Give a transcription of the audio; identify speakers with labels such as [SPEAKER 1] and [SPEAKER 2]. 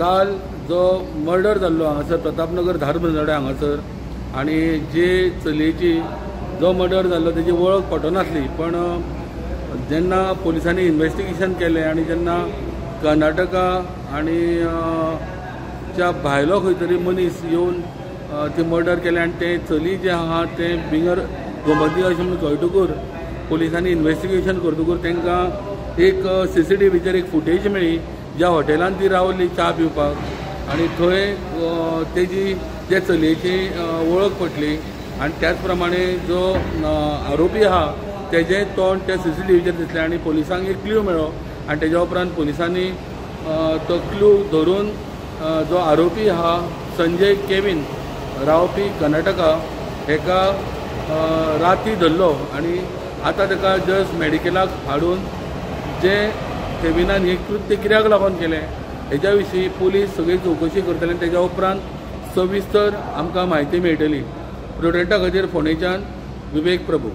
[SPEAKER 1] काल जो मर्डर जाल्लो हांगासर प्रतापनगर धारबंदोड्या हांगासर आनी जे चलयेची जो मर्डर जाल्लो तेजी वळख पटनासली, पण जेन्ना पुलिसांनी इन्व्हेस्टिगेशन केलें आनी जेन्ना कर्नाटका आनी च्या भायलो खंय तरी मनीस येवन ते मर्डर केलें आनी ते चली जे आहा ते भिंगर गोमती अशें म्हणून कळटकूर पुलिसांनी इन्व्हेस्टिगेशन करतकूर तांकां एक CCTVचेर एक फुटेज मेळ्ळी ज्या हॉटेलांत ती रावल्ली च्या पिवपाक आनी थंय तेजी जे चलयेची वळख पटली आनी त्याच प्रमाणे जो आरोपी आहा तेजें तोंड त्या CCTVचेर दिसलें आनी पुलिसांक एक क्ल्यू मेळ्ळो आनी तेज्या उपरांत पुलिसांनी तो क्ल्यू धरून जो आरोपी आहा संजय केविन रावपी कर्नाटका हेका राती धरलो आनी आतां ताका जस्ट मेडिकलाक हाडून जे केविनान हे कृत्य कित्याक लागून केलें हेच्या विशीं पुलीस सगळी चवकशी करतले। तेज्या उपरांत सविस्तर आमकां म्हायती मेळटली। प्रुडंटा खातीर फोंडेच्यान विवेक प्रभू।